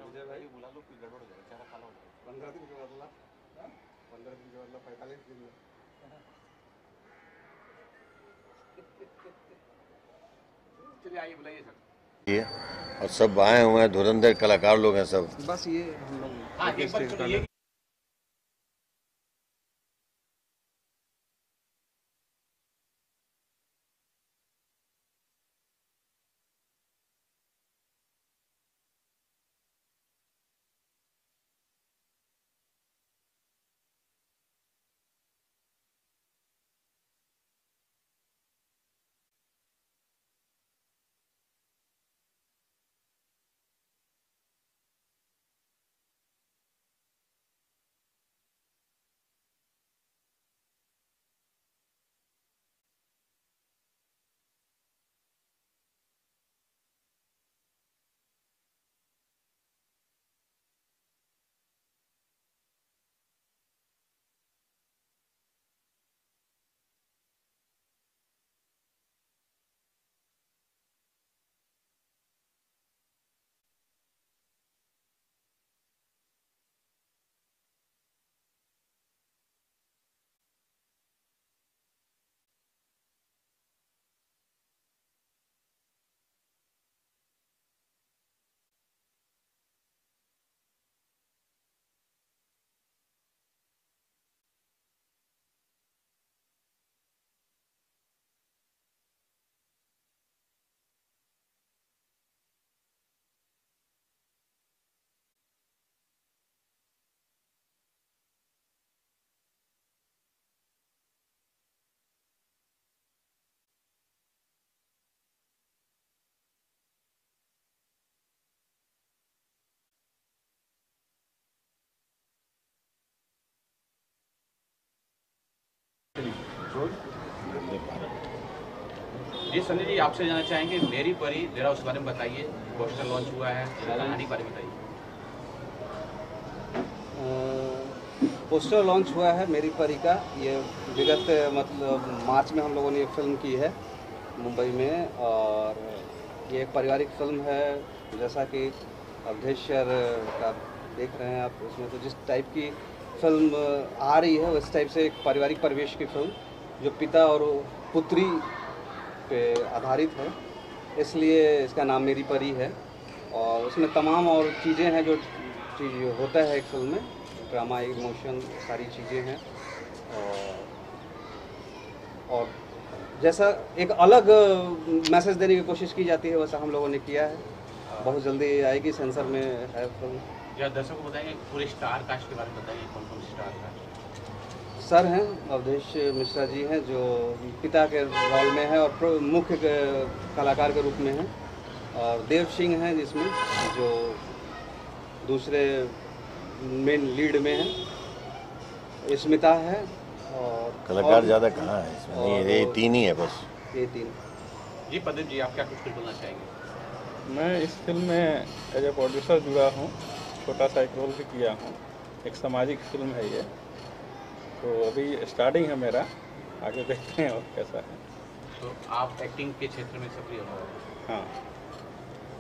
विजय भाई बुला लो कि गड़बड़ हो जाएगा, चारा काला हो जाएगा। 15 दिन के बदला 15 दिन के बदला 45 दिन में। चलिए आइए बुलाइए सर। ये और सब आए हुए हैं, धुरंधर कलाकार लोग हैं सब। बस ये हम लोग हाँ एक बार सुनिए। जी सनी जी आपसे जानना चाहेंगे मेरी परी जरा उस बारे में बताइए। पोस्टर लॉन्च हुआ है, कहानी के बारे में बताइए। पोस्टर लॉन्च हुआ है मेरी परी का। ये विगत मतलब मार्च में हम लोगों ने ये फिल्म की है मुंबई में, और ये एक पारिवारिक फिल्म है। जैसा कि अवधेश सर का देख रहे हैं आप, उसमें तो जिस टाइप की फिल्म आ रही है उस टाइप से एक पारिवारिक परिवेश की फिल्म जो पिता और पुत्री पे आधारित है, इसलिए इसका नाम मेरी परी है। और उसमें तमाम और चीज़ें हैं जो चीज़ होता है एक फिल्म में, ड्रामा, इमोशन, सारी चीज़ें हैं। और जैसा एक अलग मैसेज देने की कोशिश की जाती है वैसा हम लोगों ने किया है। बहुत जल्दी आएगी, सेंसर में है फिल्म। या दर्शकों को बताएंगे पूरे स्टार कास्ट के बारे में बताइए, कौन कौन स्टार कास्ट। सर हैं अवधेश मिश्रा जी हैं जो पिता के रोल में है और मुख्य कलाकार के रूप में हैं, और देव सिंह हैं जिसमें जो दूसरे मेन लीड में हैं, स्मिता है, और कलाकार ज़्यादा कहाँ है इसमें? नहीं, ये तीन ही है बस। ये तीन। जी प्रदीप जी आप क्या कुछ बोलना चाहेंगे। मैं इस फिल्म में एज ए प्रोड्यूसर जुड़ा हूँ, छोटा सा एक रोल भी किया हूँ। एक सामाजिक फिल्म है ये, तो अभी स्टार्टिंग है मेरा, आगे देखते हैं और कैसा है। तो आप एक्टिंग के क्षेत्र में सक्रिय हो। हाँ,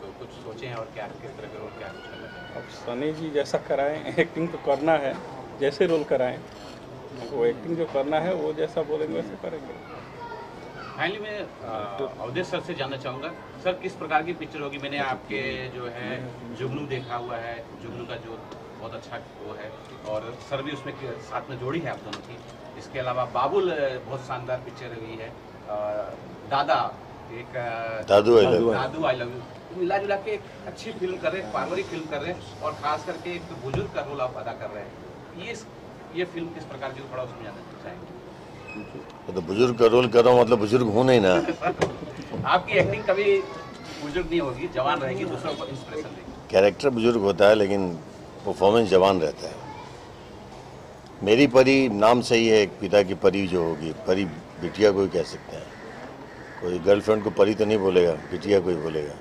तो कुछ सोचे हैं और क्या किस तरह का रोल क्या कुछ करना चाहेंगे। अब सनी जी जैसा कराएं, एक्टिंग तो करना है, जैसे रोल कराएं वो एक्टिंग जो करना है वो जैसा बोलेंगे वैसे करेंगे। फाइनली मैं अवधेश सर से जानना चाहूँगा सर किस प्रकार की पिक्चर होगी। मैंने आपके जो है जुगनू देखा हुआ है, जुगनू का जो बहुत अच्छा वो है, और सर भी उसमें साथ में जोड़ी है आप दोनों की। इसके अलावा बाबुल बहुत शानदार पिक्चर हुई है, दादा एक दादू आई लव यू, मिला जुला के एक अच्छी फिल्म कर रहे हैं, पारिवारिक फिल्म कर रहे हैं, और खास करके एक बुजुर्ग का रोल आप अदा कर रहे हैं। ये फिल्म किस प्रकार की, थोड़ा उसमें जानना चाहेंगे। तो बुजुर्ग का रोल कर रहा हूँ, मतलब बुजुर्ग हूँ नहीं ना। आपकी एक्टिंग कभी बुजुर्ग नहीं होगी, जवान रहेगी, दूसरों को इंस्पिरेशन देगी। कैरेक्टर बुजुर्ग होता है लेकिन परफॉर्मेंस जवान रहता है। मेरी परी नाम सही है, एक पिता की परी जो होगी, परी बिटिया को ही कह सकते हैं। कोई गर्लफ्रेंड को परी तो नहीं बोलेगा, बिटिया को ही बोलेगा।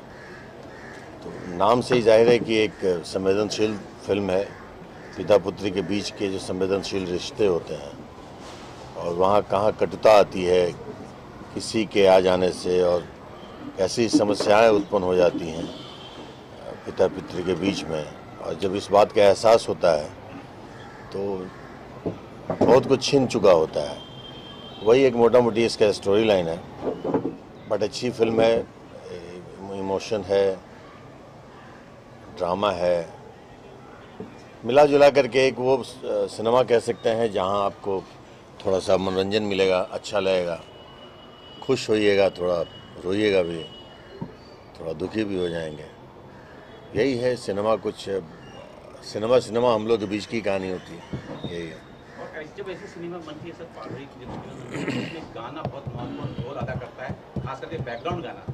तो नाम से ही जाहिर है कि एक संवेदनशील फिल्म है। पिता पुत्री के बीच के जो संवेदनशील रिश्ते होते हैं और वहाँ कहाँ कटुता आती है किसी के आ जाने से, और कैसी समस्याएं उत्पन्न हो जाती हैं पिता पुत्री के बीच में, और जब इस बात का एहसास होता है तो बहुत कुछ छिन चुका होता है। वही एक मोटा मोटी इसका स्टोरी लाइन है, बट अच्छी फिल्म है, इमोशन है, ड्रामा है, मिला जुला करके एक वो सिनेमा कह सकते हैं जहां आपको थोड़ा सा मनोरंजन मिलेगा, अच्छा लगेगा, खुश होइएगा, थोड़ा रोइएगा भी, थोड़ा दुखी भी हो जाएंगे। यही है सिनेमा। कुछ सिनेमा हम लोग के बीच की कहानी होती है, यही है। और जब ऐसी सिनेमा बनती है सर, पारिवारिक उसमें गाना बहुत महत्वपूर्ण रोल अदा करता है, खास करके बैकग्राउंड गाना,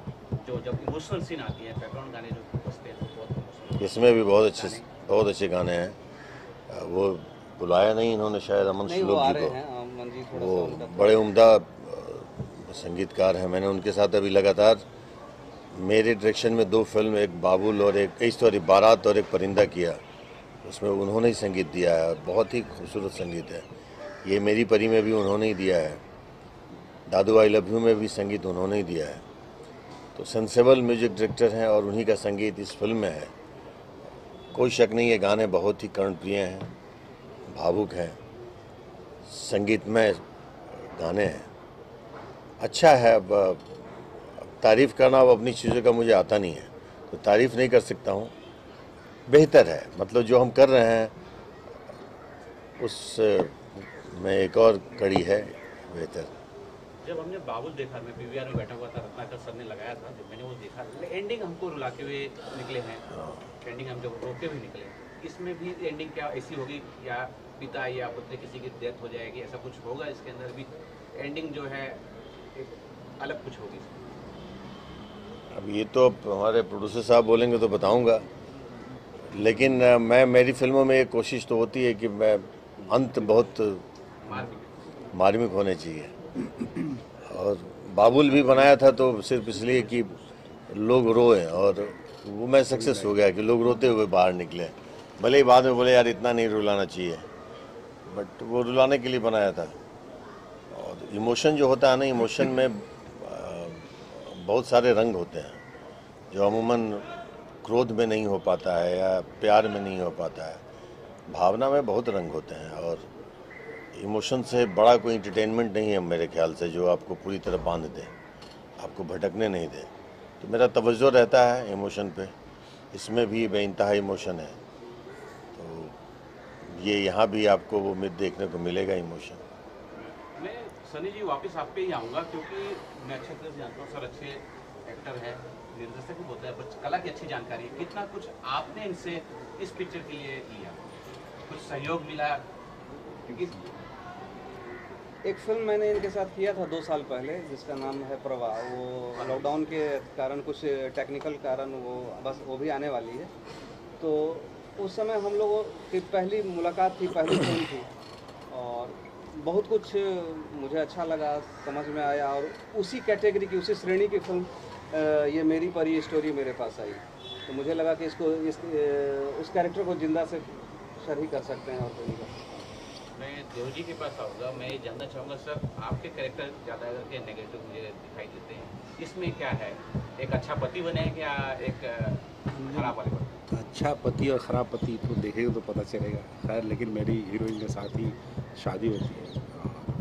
जो जब इमोशनल सीन आती है, बैकग्राउंड गाने जो बजते हैं वो बहुत। इसमें भी बहुत अच्छे गाने हैं। वो बुलाया नहीं इन्होंने शायद अमन श्लोक जी को, वो बड़े उम्दा संगीतकार हैं। मैंने उनके साथ अभी लगातार मेरे डायरेक्शन में 2 फिल्म, एक बाबुल और एक बारात और एक परिंदा किया, उसमें उन्होंने ही संगीत दिया है। बहुत ही खूबसूरत संगीत है। ये मेरी परी में भी उन्होंने ही दिया है, दादू आई लव यू में भी संगीत उन्होंने ही दिया है। तो सेंसेबल म्यूजिक डायरेक्टर हैं और उन्हीं का संगीत इस फिल्म में है। कोई शक नहीं है, गाने बहुत ही कर्णप्रिय हैं, भावुक हैं, संगीतमय गाने हैं, अच्छा है। अब तारीफ़ करना अब अपनी चीज़ों का मुझे आता नहीं है, तो तारीफ़ नहीं कर सकता हूँ। बेहतर है, मतलब जो हम कर रहे हैं उस में एक और कड़ी है बेहतर। जब हमने बाबुल देखा, मैं पीवीआर में बैठा हुआ था, रत्नाकर सर ने लगाया था, जब मैंने वो देखा, एंडिंग हमको रुलाते हुए निकले हैं, एंडिंग हम जब रोते हुए निकले, इसमें भी एंडिंग क्या ऐसी होगी, या पिता या पुत्र किसी की डेथ हो जाएगी, ऐसा कुछ होगा इसके अंदर भी? एंडिंग जो है एक अलग कुछ होगी। अब ये तो हमारे प्रोड्यूसर साहब बोलेंगे तो बताऊंगा, लेकिन मेरी फिल्मों में एक कोशिश तो होती है कि मैं अंत बहुत मार्मिक होने चाहिए। और बाबुल भी बनाया था तो सिर्फ इसलिए कि लोग रोए, और वो मैं सक्सेस हो गया कि लोग रोते हुए बाहर निकले। भले ही बाद में बोले यार इतना नहीं रुलाना चाहिए, बट वो रुलाने के लिए बनाया था। और इमोशन जो होता है ना, इमोशन में बहुत सारे रंग होते हैं जो अमूमन क्रोध में नहीं हो पाता है या प्यार में नहीं हो पाता है। भावना में बहुत रंग होते हैं, और इमोशन से बड़ा कोई इंटरटेनमेंट नहीं है मेरे ख्याल से जो आपको पूरी तरह बांध दे, आपको भटकने नहीं दे। तो मेरा तवज्जो रहता है इमोशन पे, इसमें भी बेइंतहा इमोशन है। तो ये यहाँ भी आपको वो देखने को मिलेगा इमोशन। मैं सनी जी वापस आप पे ही आऊँगा, क्योंकि मैं अच्छे तरह से जानता हूँ सर, अच्छे एक्टर है, निर्देशक भी होता है, बट कला की अच्छी जानकारी है। कितना कुछ आपने इनसे इस पिक्चर के लिए लिया, कुछ सहयोग मिला? क्योंकि एक फिल्म मैंने इनके साथ किया था 2 साल पहले, जिसका नाम है प्रवाह। वो लॉकडाउन के कारण, कुछ टेक्निकल कारण वो भी आने वाली है। तो उस समय हम लोगों की पहली मुलाकात थी, पहली फिल्म थी, और बहुत कुछ मुझे अच्छा लगा, समझ में आया। और उसी कैटेगरी की, उसी श्रेणी की फिल्म ये मेरी परी स्टोरी मेरे पास आई, तो मुझे लगा कि उस कैरेक्टर को जिंदा से सर ही कर सकते हैं और कोई नहीं। मैं देव जी के पास आऊँगा। मैं ये जानना चाहूँगा सर, आपके कैरेक्टर ज़्यादा करके नेगेटिव मुझे दिखाई देते हैं, इसमें क्या है? एक अच्छा पति बने या एक खराब वाले बने? अच्छा पति और ख़राब पति तो देखेगा तो पता चलेगा। खैर, लेकिन मेरी हीरोइन के साथ ही शादी होती है,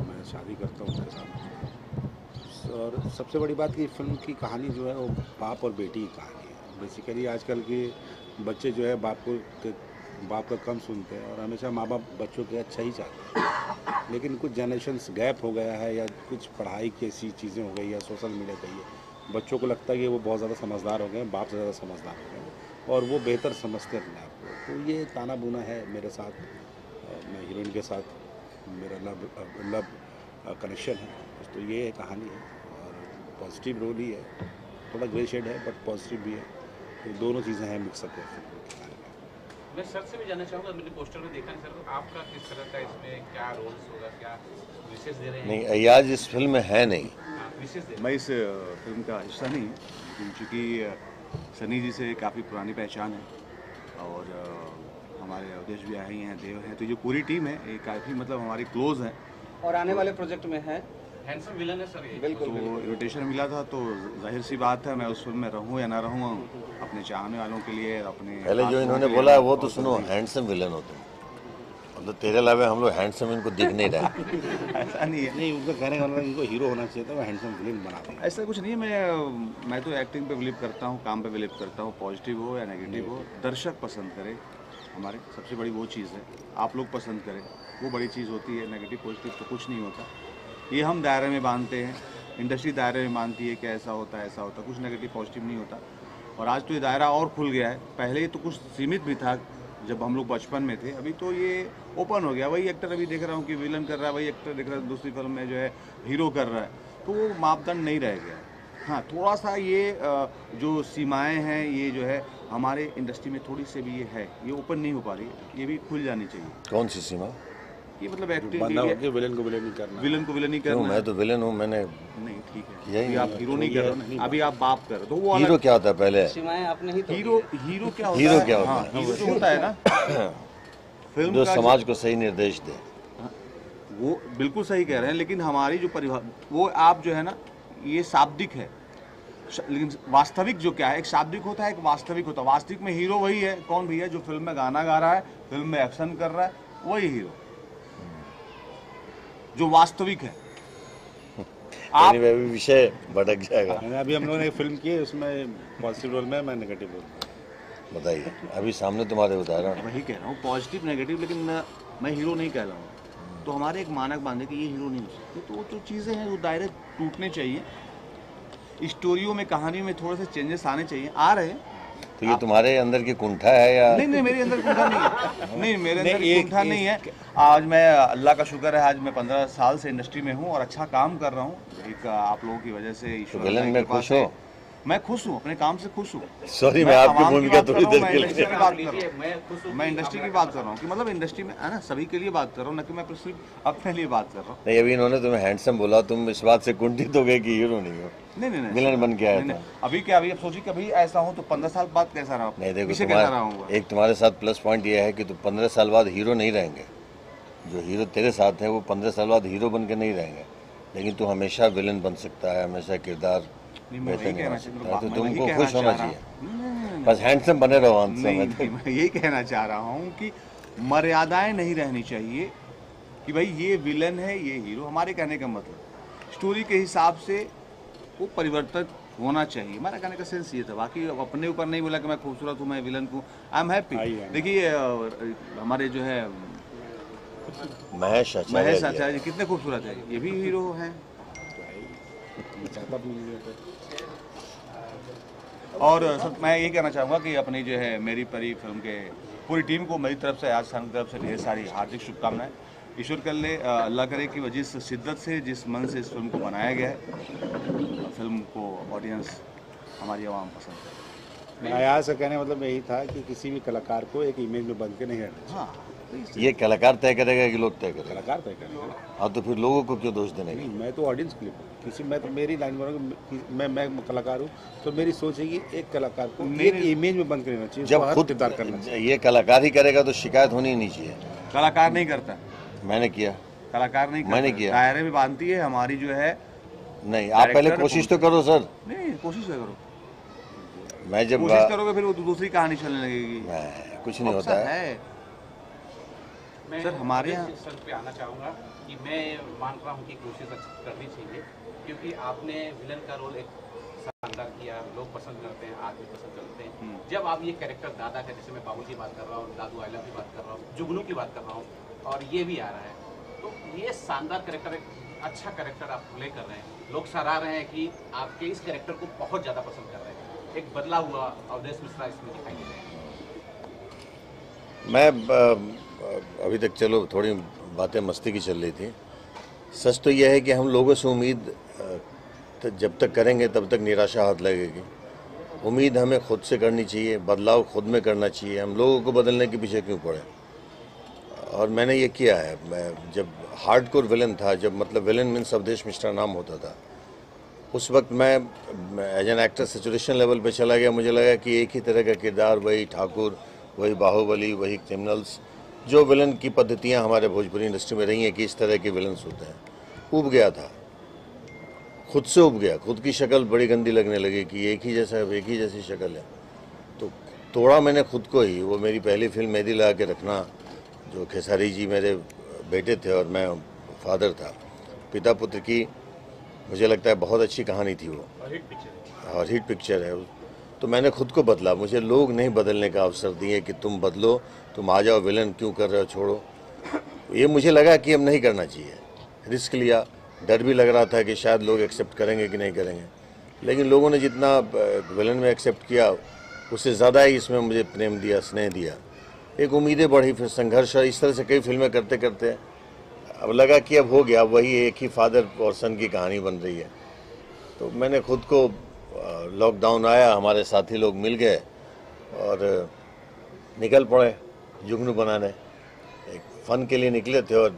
मैं शादी करता हूँ उसके साथ। और सबसे बड़ी बात कि फिल्म की कहानी जो है वो बाप और बेटी की कहानी है। बेसिकली आजकल के बच्चे जो है बाप का कम सुनते हैं, और हमेशा माँ बाप बच्चों के अच्छा ही चाहते हैं। लेकिन कुछ जनरेशन्स गैप हो गया है, या कुछ पढ़ाई की ऐसी चीज़ें हो गई, या सोशल मीडिया का ये बच्चों को लगता है कि वो बहुत ज़्यादा समझदार हो गए, बाप से ज़्यादा समझदार हो गए, और वो बेहतर समझते हैं अपने आप को। तो ये ताना बुना है मेरे साथ, मैं हीरोइन के साथ मेरा लव कनेक्शन है। तो ये कहानी है, और पॉजिटिव रोल ही है, थोड़ा ग्रे शेड है बट पॉजिटिव भी है। तो दोनों चीज़ें हैं मिक्सअप है। मैं सर से भी जानना चाहूँगा, मैंने पोस्टर में देखा नहीं सर, आपका किस तरह का इसमें क्या रोल्स होगा, क्या विशेष दे रहे हैं? नहीं, अय्याज इस फिल्म में है नहीं। विशेष दे मैं इस फिल्म का हिस्सा नहीं हूँ, क्योंकि सनी जी से काफ़ी पुरानी पहचान है, और हमारे अवधेश भी आए हैं, देव हैं, तो जो पूरी टीम है ये काफ़ी मतलब हमारी क्लोज है। और आने वाले प्रोजेक्ट में है हैंडसम विलन है सर ये। बिल्कुल तो बिल्कुल। इन्विटेशन मिला था तो जाहिर सी बात है मैं उस फिल्म में रहूं या ना रहूं, अपने चाहने वालों के लिए, अपने पहले जो खास इन्होंने लोगों के बोला है लिए वो तो सुनो, हैंडसम विलन हो तुम, मतलब तेरे अलावा हम लोग हैंडसम इनको दिख नहीं रहे। ऐसा नहीं है, नहीं, उनका कहने का मतलब इनको हीरो होना चाहिए था, वो हैंडसम विलेन बना देंगे। ऐसा कुछ नहीं है। मैं तो एक्टिंग पे बिलीव करता हूँ, काम पे बिलीव करता हूँ, पॉजिटिव हो या नेगेटिव हो, दर्शक पसंद करे, हमारे सबसे बड़ी वो चीज़ है। आप लोग पसंद करें, वो बड़ी चीज़ होती है। नेगेटिव पॉजिटिव तो कुछ नहीं होता, ये हम दायरे में बांधते हैं, इंडस्ट्री दायरे में मानती है कि ऐसा होता है ऐसा होता है, कुछ नेगेटिव पॉजिटिव नहीं होता। और आज तो ये दायरा और खुल गया है, पहले तो कुछ सीमित भी था जब हम लोग बचपन में थे, अभी तो ये ओपन हो गया। वही एक्टर अभी देख रहा हूँ कि विलन कर रहा है, वही एक्टर देख रहा है दूसरी फिल्म में जो है हीरो कर रहा है, तो वो मापदंड नहीं रह गया। हाँ, थोड़ा सा ये जो सीमाएं हैं ये जो है हमारे इंडस्ट्री में थोड़ी सी भी ये है, ये ओपन नहीं हो पा रही है, ये भी खुल जानी चाहिए। कौन सी सीमा? ये मतलब एक्टिंग, बंदा होकर विलेन को विलेन नहीं करना। विलन को विलन नहीं क्यों, करना। मैं तो विलन हूँ, मैंने नहीं ठीक है, यही अभी आप हीरो नहीं कर रहे हो ना, अभी आप बाप कर रहे हो, तो वो हीरो अलग। क्या होता है पहले? सीमाएं आपने ही तो हीरो हीरो क्या होता हीरो है? क्या होता हाँ, है? हीरो जो होता है ना फिल्म जो का समाज को सही निर्देश दे। वो बिल्कुल सही कह रहे हैं, लेकिन हमारी जो वो आप जो है ना, ये शाब्दिक है, लेकिन वास्तविक जो क्या है, एक शाब्दिक होता है, एक वास्तविक होता है। वास्तविक में हीरो वही है, कौन भैया, जो फिल्म में गाना गा रहा है, फिल्म में एक्शन कर रहा है, वही हीरो जो वास्तविक है। आप Anyway, अभी विषय भटक जाएगा। अभी हम लोगों ने एक फिल्म की है, उसमें पॉजिटिव रोल में, मैं नेगेटिव रोल में। बताइए, अभी सामने तुम्हारे उदाहरण। वही कह रहा हूँ, पॉजिटिव नेगेटिव, लेकिन मैं हीरो नहीं कह रहा हूँ। तो हमारे एक मानक बांधे कि ये हीरो नहीं हो सकते, तो वो जो चीज़ें हैं वो दायरे टूटने चाहिए। स्टोरियों में, कहानी में थोड़े से चेंजेस आने चाहिए, आ रहे हैं। तो ये तुम्हारे अंदर की कुंठा है या? नहीं नहीं, मेरे अंदर कुंठा नहीं है, नहीं मेरे अंदर कुंठा नहीं है। आज मैं, अल्लाह का शुक्र है, आज मैं 15 साल से इंडस्ट्री में हूँ और अच्छा काम कर रहा हूँ। एक आप लोगों की वजह से, ईश्वर विलन की में कृपा खुश से हो? मैं खुश हूँ, अपने काम से खुश हूँ। सॉरी, मैं आपकी आवाम की भूमिका बात कर थोड़ी रहा हूँ, देर मैं के इंडस्ट्री लिए। की बात कर रहा हूँ, मैं खुश हूँ मैं कि इंडस्ट्री की आपने बात कर रहा हूँ कि मतलब इंडस्ट्री में है ना, सभी के लिए बात कर रहा हूँ, न कि मैं सिर्फ अपने लिए बात कर रहा हूँ। नहीं, अभी इन्होंने तुम्हें हैंडसम बोला, तुम इस बात से कुंठित हो गए कि हीरो नहीं हो, नहीं नहीं नहीं, विलन बन के आया नहीं, था। नहीं। अभी क्या, अभी अब सोचिए कभी ऐसा हो तो 15 साल बाद कैसा रहा, नहीं देखो, पीछे कैसा रहा तुम्हारा हूँ। एक तुम्हारे साथ प्लस पॉइंट ये है कि तुम 15 साल बाद हीरो नहीं रहेंगे। जो हीरो तेरे साथ है वो 15 साल बाद हीरो बन के नहीं रहेंगे, लेकिन तू हमेशा विलन बन सकता है, हमेशा किरदार नहीं, मैं बेहतर वही निभा कहना सकता है। चाह- तो मैं तुमको वही खुश कहना होना चाह चाहिए, रहा हूँ। नहीं, बस हैंडसम बने रहो अंत नहीं, समय नहीं, तक। मैं यही कहना चाह रहा हूँ कि मर्यादाएं नहीं रहनी चाहिए कि भाई ये विलन है ये हीरो। हमारे कहने का मतलब स्टोरी के हिसाब से वो परिवर्तन होना चाहिए, हमारा कहने का सेंस ये था। बाकी अपने ऊपर नहीं बोला कि मैं खूबसूरत हूँ, मैं विलन हूँ, आई एम हैप्पी। देखिए हमारे जो है महेश महेश आचार्य आचार्य जी कितने खूबसूरत है, ये भी हीरो हैं। और सब मैं ये कहना चाहूँगा कि अपनी जो है मेरी परी फिल्म के पूरी टीम को मेरी तरफ से, आज सन की तरफ से ढेर सारी हार्दिक शुभकामनाएं। ईश्वर कर ले, अल्लाह करे कि जिस शिद्दत से, जिस मन से इस फिल्म को बनाया गया है, फिल्म को ऑडियंस, हमारी आवाम पसंद करे। आया से कहने मतलब यही था कि किसी भी कलाकार को एक इमेज में बंद के नहीं रहना चाहिए। हाँ, ये कलाकार तय करेगा कि लोग तय करेंगे? कलाकार तय करेगा। हाँ, तो फिर लोगों को क्यों दोष देने? नहीं, मैं तो ऑडियंस के लिए किसी, मैं तो मेरी लाइन बोलूँगा, मैं कलाकार हूँ, तो मेरी सोच है कि एक कलाकार को एक इमेज में बंद कर रहना चाहिए, जब उसको हर खुद किरदार करना चाहिए। ये कलाकार ही करेगा तो शिकायत होनी ही नहीं चाहिए। कलाकार नहीं करता, मैंने किया? कलाकार नहीं करता, मैंने किया। दायरे में बांधती है हमारी जो है। नहीं, आप पहले डायरेक्टर कोशिश तो करो सर। नहीं, कोशिश क्या करो, मैं जब कोशिश करोगे फिर वो दूसरी कहानी चलने लगेगी। मैं कुछ नहीं होता अक्सर है। मैं सर, हमारे यहाँ- इस सर पे आना चाहूँगा कि मैं मान रहा हूँ कि कोशिश करनी चाहिए, क्योंकि आपने विलन का रोल एक शानदार किया, लोग पसंद करते हैं, आदमी पसंद करते हैं। जब आप ये कैरेक्टर दादा का, जैसे मैं बाबू की बात कर रहा हूँ, दादू आयला की बात कर रहा हूँ, जुगनू की बात कर रहा हूँ, और ये भी आ रहा है, तो ये शानदार कैरेक्टर, एक अच्छा कैरेक्टर आप प्ले कर रहे हैं। लोग सराह रहे हैं कि आपके इस कैरेक्टर को बहुत ज़्यादा पसंद कर रहे हैं। एक बदला हुआ अवधेश मिश्रा इसमें दिखाई दे रहे हैं। मैं अभी तक चलो थोड़ी बातें मस्ती की चल रही थी। सच तो यह है कि हम लोगों से उम्मीद जब तक करेंगे तब तक निराशा हाथ लगेगी। उम्मीद हमें खुद से करनी चाहिए, बदलाव खुद में करना चाहिए। हम लोगों को बदलने के पीछे क्यों पड़े? और मैंने ये किया है। मैं जब हार्डकोर विलन था, जब मतलब विलन मीन्स अवधेश मिश्रा नाम होता था, उस वक्त मैं as an actor saturation level पे चला गया। मुझे लगा कि एक ही तरह का किरदार, वही ठाकुर, वही बाहुबली, वही क्रिमिनल्स, जो विलन की पद्धतियां हमारे भोजपुरी इंडस्ट्री में रही हैं कि इस तरह के विलन्स होते हैं, ऊब गया था। खुद से उब गया, खुद की शक्ल बड़ी गंदी लगने लगी कि एक ही जैसी शक्ल है। तो तोड़ा मैंने खुद को ही। वो मेरी पहली फिल्म मेहंदी लगा के रखना, जो खेसारी जी मेरे बेटे थे और मैं फादर था, पिता पुत्र की, मुझे लगता है बहुत अच्छी कहानी थी वो और हिट पिक्चर है। तो मैंने खुद को बदला, मुझे लोग नहीं बदलने का अवसर दिए कि तुम बदलो, तुम आ जाओ, विलन क्यों कर रहे हो, छोड़ो। ये मुझे लगा कि अब नहीं करना चाहिए, रिस्क लिया। डर भी लग रहा था कि शायद लोग एक्सेप्ट करेंगे कि नहीं करेंगे, लेकिन लोगों ने जितना विलन में एक्सेप्ट किया उससे ज़्यादा ही इसमें मुझे प्रेम दिया, स्नेह दिया, एक उम्मीदें बढ़ी, फिर संघर्ष। इस तरह से कई फिल्में करते करते अब लगा कि अब हो गया, वही एक ही फादर और सन की कहानी बन रही है। तो मैंने खुद को, लॉकडाउन आया, हमारे साथी लोग मिल गए और निकल पड़े जुगनू बनाने। एक फ़न के लिए निकले थे और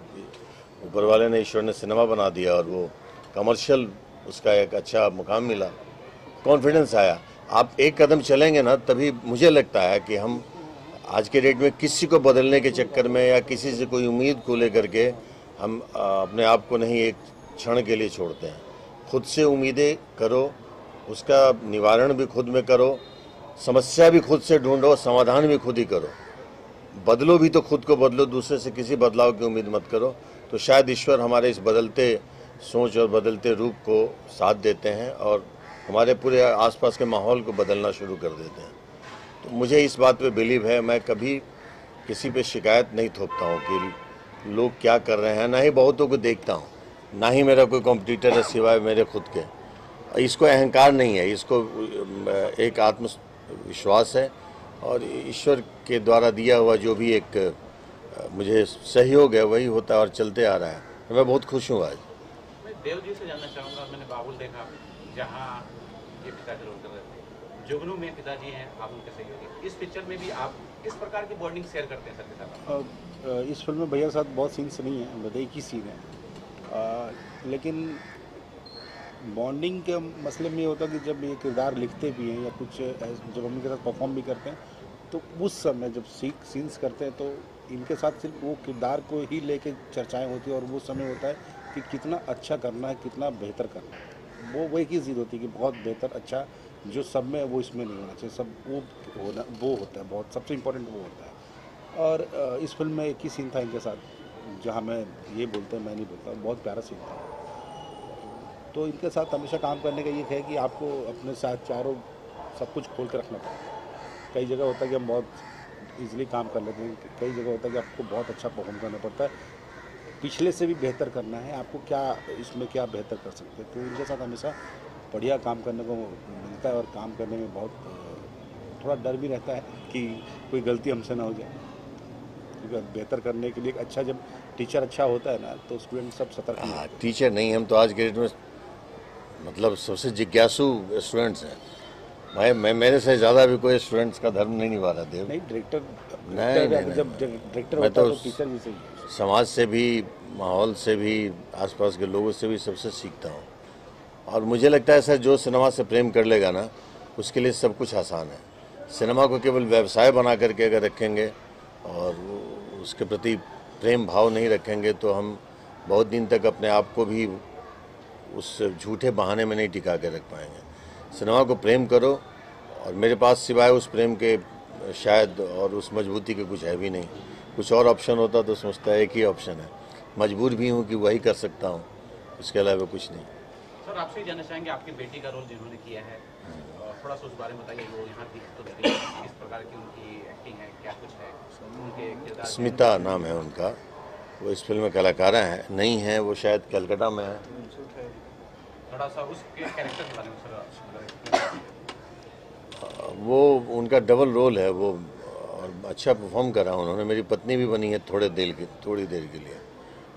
ऊपर वाले ने, ईश्वर ने सिनेमा बना दिया और वो कमर्शियल, उसका एक अच्छा मुकाम मिला, कॉन्फिडेंस आया। आप एक कदम चलेंगे ना, तभी मुझे लगता है कि हम आज के डेट में किसी को बदलने के चक्कर में या किसी से कोई उम्मीद को लेकर के हम अपने आप को नहीं एक क्षण के लिए छोड़ते हैं। खुद से उम्मीदें करो, उसका निवारण भी खुद में करो, समस्या भी खुद से ढूंढो, समाधान भी खुद ही करो। बदलो भी तो खुद को बदलो, दूसरे से किसी बदलाव की उम्मीद मत करो। तो शायद ईश्वर हमारे इस बदलते सोच और बदलते रूप को साथ देते हैं और हमारे पूरे आसपास के माहौल को बदलना शुरू कर देते हैं। तो मुझे इस बात पे बिलीव है। मैं कभी किसी पे शिकायत नहीं थोपता हूँ कि लोग क्या कर रहे हैं, ना ही बहुतों को देखता हूँ, ना ही मेरा कोई कॉम्पिटिटर है सिवाय मेरे खुद के। इसको अहंकार नहीं है, इसको एक आत्मविश्वास है और ईश्वर के द्वारा दिया हुआ जो भी एक मुझे सहयोग है वही होता है और चलते आ रहा है। मैं बहुत खुश हूँ आज। मैं देव जी से जानना चाहूँगा, मैंने बाबुल देखा जहाँ ये पिताजी रोल कर रहे थे, जुगनू में पिताजी हैं, आप उनके सहयोगी। इस पिक्चर में भी आप किस प्रकार की बॉन्डिंग शेयर करते हैं सर के साथ? इस फिल्म में भैया के साथ बहुत सीन्स नहीं है, मतलब एक ही सीन है, लेकिन बॉन्डिंग के मसले में ये होता है कि जब ये किरदार लिखते भी हैं या कुछ जब हम इनके साथ परफॉर्म भी करते हैं, तो उस समय जब सीन्स करते हैं तो इनके साथ सिर्फ वो किरदार को ही लेके चर्चाएं होती है और वो समय होता है कि कितना अच्छा करना है, कितना बेहतर करना है। वो एक ही चीज़ होती है कि बहुत बेहतर, अच्छा, जो सब में वो इसमें नहीं होना चाहिए, सब वो होता है, बहुत सबसे इम्पोर्टेंट वो होता है। और इस फिल्म में एक ही सीन था इनके साथ जहाँ मैं ये बोलते हैं, मैं नहीं बोलता, बहुत प्यारा सीन था। तो इनके साथ हमेशा काम करने का ये है कि आपको अपने साथ चारों सब कुछ खोल कर रखना पड़ता है। कई जगह होता है कि हम बहुत इजीली काम कर लेते हैं, कई जगह होता है कि आपको बहुत अच्छा परफॉर्म करना पड़ता है, पिछले से भी बेहतर करना है, आपको क्या इसमें क्या बेहतर कर सकते हैं। तो इनके साथ हमेशा बढ़िया काम करने को मिलता है और काम करने में बहुत थोड़ा डर भी रहता है कि कोई गलती हमसे ना हो जाए, क्योंकि बेहतर करने के लिए अच्छा, जब टीचर अच्छा होता है ना तो स्टूडेंट सब सतर्क। टीचर नहीं, हम तो आज के डेट में मतलब सबसे जिज्ञासु स्टूडेंट्स हैं भाई। मैं मेरे से ज़्यादा भी कोई स्टूडेंट्स का धर्म नहीं निभा रहा देव। नहीं, डायरेक्टर नहीं, जब डायरेक्टर मैं होता तो है तो टीचर भी सही है। समाज से भी, माहौल से भी, आसपास के लोगों से भी सबसे सीखता हूँ। और मुझे लगता है सर, जो सिनेमा से प्रेम कर लेगा ना, उसके लिए सब कुछ आसान है। सिनेमा को केवल व्यवसाय बना करके अगर रखेंगे और उसके प्रति प्रेम भाव नहीं रखेंगे तो हम बहुत दिन तक अपने आप को भी उस झूठे बहाने में नहीं टिका के रख पाएंगे। सिनेमा को प्रेम करो, और मेरे पास सिवाय उस प्रेम के शायद और उस मजबूती के कुछ है भी नहीं। कुछ और ऑप्शन होता तो समझता है एक ही ऑप्शन है, मजबूर भी हूँ कि वही कर सकता हूँ, इसके अलावा कुछ नहीं। सर आपसे ही जानना चाहेंगे, आपकी बेटी का रोल जिन्होंने किया है, थोड़ा सा उस बारे में बताइए। वो यहाँ दिख तो नहीं, किस प्रकार की उनकी एक्टिंग है, क्या कुछ है उनके किरदार? स्मिता नाम है उनका, वो इस फिल्म में कलाकारा है, नहीं है वो, शायद कलकत्ता में है। थोड़ा सा उसके कैरेक्टर के बारे में सर। वो उनका डबल रोल है वो, और अच्छा परफॉर्म करा उन्होंने। मेरी पत्नी भी बनी है थोड़ी देर के लिए,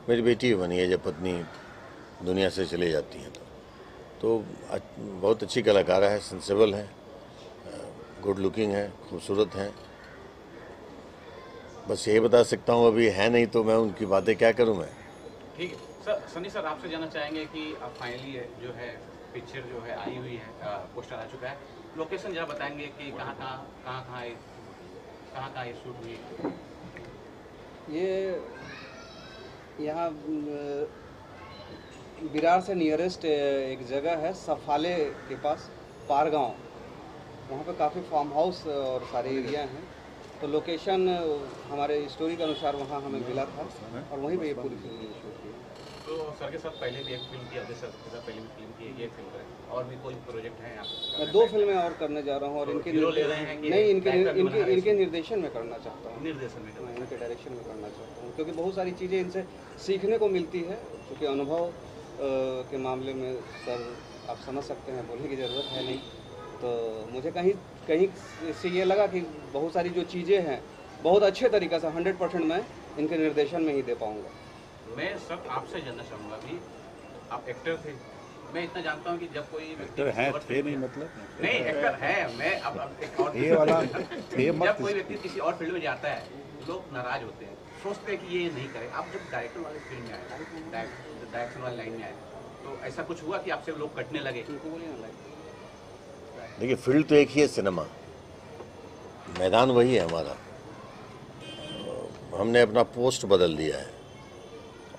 मेरी बेटी भी बनी है जब पत्नी दुनिया से चली जाती है। तो बहुत अच्छी कलाकारा है, सेंसेबल है, गुड लुकिंग है, खूबसूरत हैं। बस यही बता सकता हूँ, अभी है नहीं तो मैं उनकी बातें क्या करूँ मैं। ठीक है सर। सनी सर आपसे जानना चाहेंगे कि अब फाइनली जो है पिक्चर जो है आई हुई है, पोस्टर आ चुका है, लोकेशन जरा बताएंगे कि कहाँ ये शूट हुई? ये यहाँ विरार से नियरेस्ट एक जगह है सफाले के पास, पारगांव। वहाँ पे काफ़ी फार्म हाउस और सारे एरिया हैं। तो लोकेशन हमारे स्टोरी के अनुसार वहाँ हमें मिला था और वहीं पे ये पूरी फिल्म शूट की। तो सर के साथ पहले भी एक फिल्म की, अवधेश सर के साथ पहले भी फिल्म की, ये फिल्म करें और भी कोई प्रोजेक्ट है आप? मैं 2 फिल्में और करने जा रहा हूँ और तो हीरो ले रहे हैं कि नहीं, director भी बना रहे हैं? इनके निर्देशन में करना चाहता हूँ। निर्देशन में करना है। इनके डायरेक्शन में करना चाहता हूँ क्योंकि बहुत सारी चीज़ें इनसे सीखने को मिलती है। क्योंकि अनुभव के मामले में सर आप समझ सकते हैं, बोलने की ज़रूरत है नहीं। तो मुझे कहीं से ये लगा कि बहुत सारी जो चीज़ें हैं बहुत अच्छे तरीक़े से 100% मैं इनके निर्देशन में ही दे पाऊँगा। मैं सर आपसे जानना चाहूँगा कि आप एक्टर थे, मैं इतना जानता हूँ कि जब कोई एक्टर हैं थे नहीं मतलब नहीं एक्टर है, मैं अब एक और ये वाला थे मत। जब कोई व्यक्ति किसी और फील्ड में जाता है लोग नाराज होते हैं, सोचते हैं कि ये नहीं करे। आप जब डायरेक्टर वाले फील्ड में आए, डायरेक्शन वाली लाइन में आए, तो ऐसा कुछ हुआ कि आपसे लोग कटने लगे? देखिए, फील्ड तो एक ही है, सिनेमा, मैदान वही है हमारा। हमने अपना पोस्ट बदल दिया है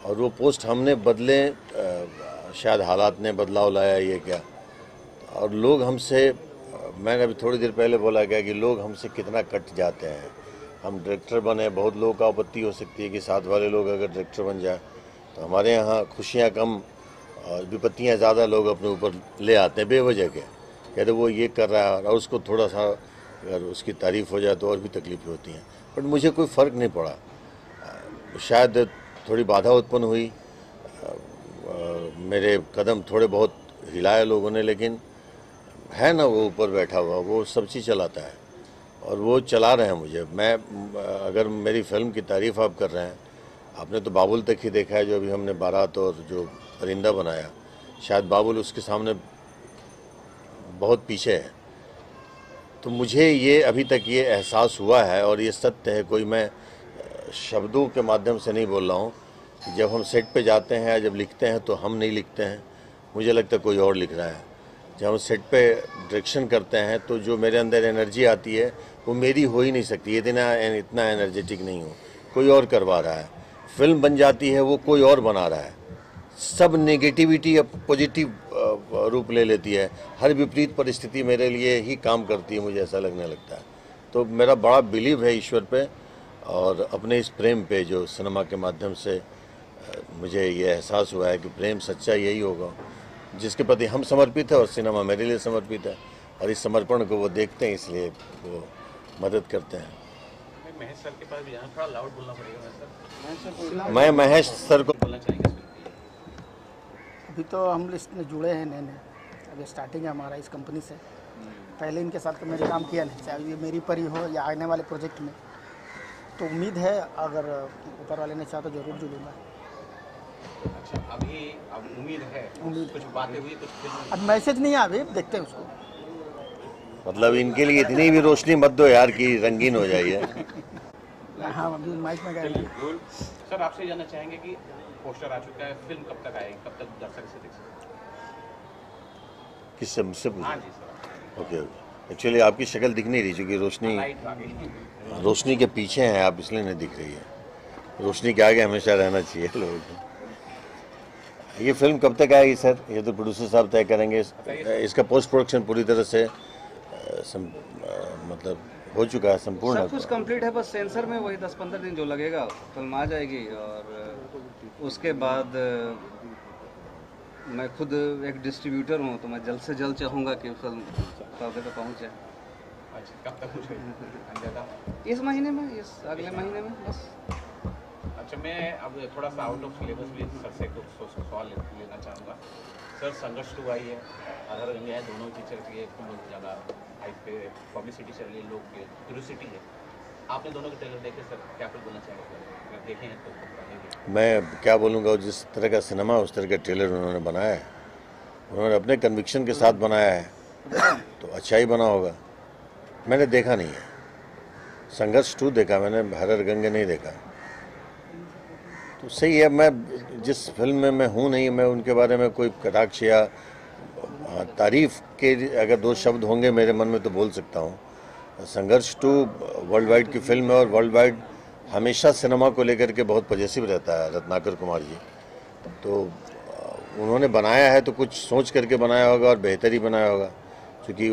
और वो पोस्ट हमने बदले, शायद हालात ने बदलाव लाया ये क्या। और लोग हमसे, मैंने अभी थोड़ी देर पहले बोला गया कि लोग हमसे कितना कट जाते हैं। हम डायरेक्टर बने, बहुत लोगों का आपत्ति हो सकती है कि साथ वाले लोग अगर डायरेक्टर बन जाए तो हमारे यहाँ खुशियाँ कम और विपत्तियाँ ज़्यादा लोग अपने ऊपर ले आते हैं बेवजह के। कहते वो ये कर रहा है और उसको थोड़ा सा अगर उसकी तारीफ़ हो जाए तो और भी तकलीफ़ें होती हैं। बट मुझे कोई फ़र्क नहीं पड़ा। शायद थोड़ी बाधा उत्पन्न हुई, मेरे कदम थोड़े बहुत हिलाए लोगों ने, लेकिन है ना वो ऊपर बैठा हुआ, वो सब चीज़ चलाता है और वो चला रहे हैं मुझे। मैं अगर मेरी फिल्म की तारीफ़ आप कर रहे हैं, आपने तो बाबुल तक ही देखा है जो अभी हमने बारात और जो परिंदा बनाया, शायद बाबुल उसके सामने बहुत पीछे है। तो मुझे ये अभी तक ये एहसास हुआ है और ये सत्य है, कोई मैं शब्दों के माध्यम से नहीं बोल रहा हूँ। जब हम सेट पे जाते हैं, जब लिखते हैं तो हम नहीं लिखते हैं, मुझे लगता है कोई और लिख रहा है। जब हम सेट पे डायरेक्शन करते हैं तो जो मेरे अंदर एनर्जी आती है वो मेरी हो ही नहीं सकती, इतना एनर्जेटिक नहीं हूँ, कोई और करवा रहा है। फिल्म बन जाती है वो कोई और बना रहा है। सब नेगेटिविटी अब पॉजिटिव रूप ले लेती है। हर विपरीत परिस्थिति मेरे लिए ही काम करती है, मुझे ऐसा लगने लगता है। तो मेरा बड़ा बिलीव है ईश्वर पे और अपने इस प्रेम पे जो सिनेमा के माध्यम से मुझे ये एहसास हुआ है कि प्रेम सच्चा यही होगा जिसके प्रति हम समर्पित है और सिनेमा मेरे लिए समर्पित है और इस समर्पण को वो देखते हैं, इसलिए वो मदद करते हैं। महेश सर के पास भी जाना, थोड़ा लाउड बोलना पड़ेगा सर। मैं महेश सर को बोलना चाहेंगे सर? अभी तो हम लिस्ट में जुड़े हैं नए, अभी स्टार्टिंग है हमारा इस कंपनी से। पहले इनके साथ तो मैंने काम किया नहीं, चाहे ये मेरी परी हो या आने वाले प्रोजेक्ट में। तो उम्मीद है अगर ऊपर वाले ने चाहा तो जरूर जुड़ूंगा। अच्छा, अभी अब उम्मीद है, कुछ बातें हुई, कुछ फिल्म अब मैसेज नहीं आया, अभी देखते हैं उसको। मतलब इनके लिए इतनी भी रोशनी मत दो यार कि रंगीन हो जाइए। हाँ, अभी माइक में गए हैं। सर आपसे जानना चाहेंगे कि पोस्टर आ चुका है, फिल्म कब तक आएगी, कब तक दर्शक से देख सकते हैं? किससे, मुझसे पूछा? हाँ जी सर। ओके, एक्चुअली आपकी शक्ल दिख नहीं रही क्योंकि रोशनी लाइट आ गई। रोशनी के पीछे हैं आप, इसलिए नहीं दिख रही है। रोशनी के आगे हमेशा रहना चाहिए लोगों को। ये फिल्म कब तक आएगी सर? ये तो प्रोड्यूसर साहब तय करेंगे। इसका पोस्ट प्रोडक्शन पूरी तरह से मतलब हो चुका है, संपूर्ण सब कुछ कंप्लीट है, बस सेंसर में वही 10-15 दिन जो लगेगा फिल्म आ जाएगी। और उसके बाद मैं खुद एक डिस्ट्रीब्यूटर हूँ तो मैं जल्द से जल्द चाहूँगा कि फिल्म पर्दे पे पहुँच जाए। अच्छा, कब तक कुछ अंदाजा? इस महीने में, इस अगले महीने में बस। अच्छा, मैं अब थोड़ा सा आउट ऑफ सिलेबस भी सर से कुछ सवाल लेना चाहूँगा। सर, संघर्ष 2 आई है, आधार गंगे है, दोनों पिक्चर की बहुत ज़्यादा हाइप पे पब्लिसिटी चल रही है, लोग की क्यूरियोसिटी है। आपने दोनों के ट्रेलर देखे सर, क्या कुछ बोलना चाहेंगे? अगर देखे हैं तो मैं क्या बोलूँगा, जिस तरह का सिनेमा उस तरह का ट्रेलर उन्होंने बनाया है, उन्होंने अपने कन्विक्शन के साथ बनाया है तो अच्छा ही बना होगा। मैंने देखा नहीं है, संघर्ष 2 देखा मैंने, हर गंगे नहीं देखा। तो सही है, मैं जिस फिल्म में मैं हूँ नहीं, मैं उनके बारे में कोई कटाक्ष या तारीफ के अगर 2 शब्द होंगे मेरे मन में तो बोल सकता हूँ। संघर्ष 2 वर्ल्ड वाइड की फिल्म है और वर्ल्ड वाइड हमेशा सिनेमा को लेकर के बहुत पॉजिटिव रहता है रत्नाकर कुमार जी। तो उन्होंने बनाया है तो कुछ सोच करके बनाया होगा और बेहतर ही बनाया होगा, क्योंकि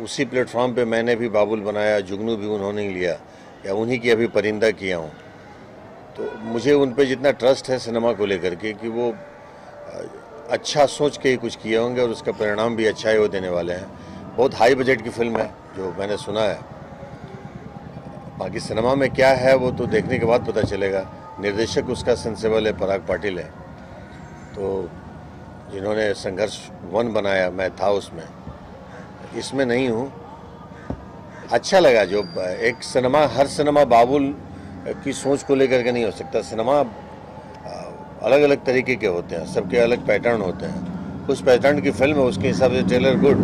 उसी प्लेटफॉर्म पे मैंने भी बाबुल बनाया, जुगनू भी उन्होंने ही लिया या उन्हीं की अभी परिंदा किया हूँ। तो मुझे उन पे जितना ट्रस्ट है सिनेमा को लेकर के कि वो अच्छा सोच के ही कुछ किए होंगे और उसका परिणाम भी अच्छा ही वो देने वाले हैं। बहुत हाई बजट की फिल्म है जो मैंने सुना है। बाकी सिनेमा में क्या है वो तो देखने के बाद पता चलेगा। निर्देशक उसका सेंसेबल है, पराग पाटिल है। तो जिन्होंने संघर्ष 1 बनाया, मैं था उसमें, इसमें नहीं हूँ। अच्छा लगा जो एक सिनेमा, हर सिनेमा बाबुल की सोच को लेकर के नहीं हो सकता। सिनेमा अलग अलग तरीके के होते हैं, सबके अलग पैटर्न होते हैं। उस पैटर्न की फिल्म है, उसके हिसाब से ट्रेलर गुड।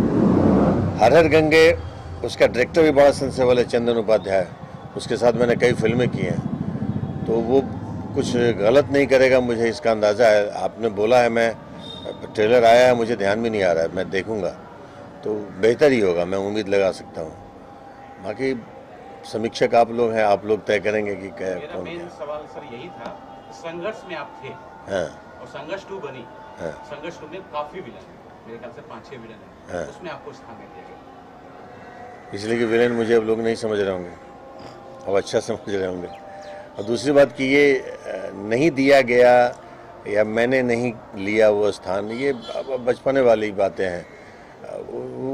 हर हर गंगे, उसका डायरेक्टर भी बड़ा सेंसेबल है, चंदन उपाध्याय। उसके साथ मैंने कई फिल्में की हैं, तो वो कुछ गलत नहीं करेगा, मुझे इसका अंदाज़ा है। आपने बोला है, मैं ट्रेलर आया है, मुझे ध्यान भी नहीं आ रहा है, मैं देखूंगा तो बेहतर ही होगा, मैं उम्मीद लगा सकता हूँ। बाकी समीक्षक आप लोग हैं, आप लोग तय करेंगे कि क्या। मेरा मेन सवाल सर यही था, संघर्ष में आप थे, हाँ, और संघर्ष 2 बनी। हाँ, संघर्ष 2 में काफी विलन है, मेरे ख्याल से 5-6 विलन है, हाँ। उसमें आपको स्थान नहीं दिया गया। इसलिए कि विलेन मुझे अब लोग नहीं समझ रहे होंगे, अब अच्छा समझ रहे होंगे। और दूसरी बात कि ये नहीं दिया गया या मैंने नहीं लिया वो स्थान, ये बचपने वाली बातें हैं।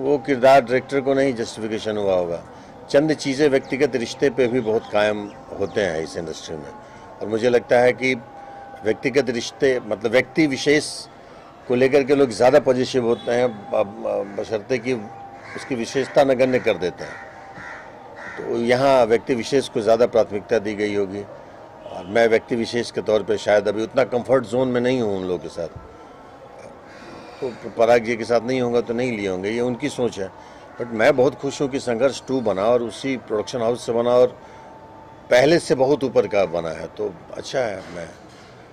वो किरदार डायरेक्टर को नहीं जस्टिफिकेशन हुआ होगा। चंद चीज़ें व्यक्तिगत रिश्ते पे भी बहुत कायम होते हैं इस इंडस्ट्री में, और मुझे लगता है कि व्यक्तिगत रिश्ते मतलब व्यक्ति विशेष को लेकर के लोग ज़्यादा पॉजिटिव होते हैं, बशर्ते कि उसकी विशेषता नगण्य कर देते हैं। तो यहाँ व्यक्ति विशेष को ज़्यादा प्राथमिकता दी गई होगी, और मैं व्यक्ति विशेष के तौर पे शायद अभी उतना कंफर्ट जोन में नहीं हूँ उन लोगों के साथ। तो पराग जी के साथ नहीं होगा तो नहीं लिए होंगे, ये उनकी सोच है। बट मैं बहुत खुश हूँ कि संघर्ष 2 बना और उसी प्रोडक्शन हाउस से बना और पहले से बहुत ऊपर का बना है, तो अच्छा है।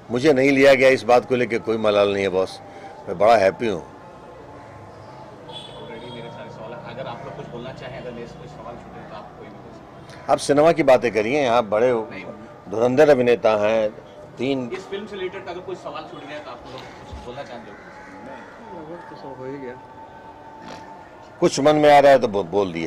मुझे नहीं लिया गया इस बात को लेकर कोई मलाल नहीं है बॉस, मैं बड़ा हैप्पी हूँ। ऑलरेडी मेरे सारे सवाल है, अगर आप लोग कुछ बोलना चाहें, अगर मेरे से कोई सवाल छूटे तो आप कोई भी बोल सकते हैं। आप सिनेमा की बातें करिए, यहाँ बड़े धुरंधर अभिनेता हैं। 3 इस फिल्म से रिलेटेड अगर कोई सवाल छूट गया तो आप लोग कुछ बोलना चाहते हो? तो सब हो ही गया। कुछ मन में आ रहा है तो बोल दिए।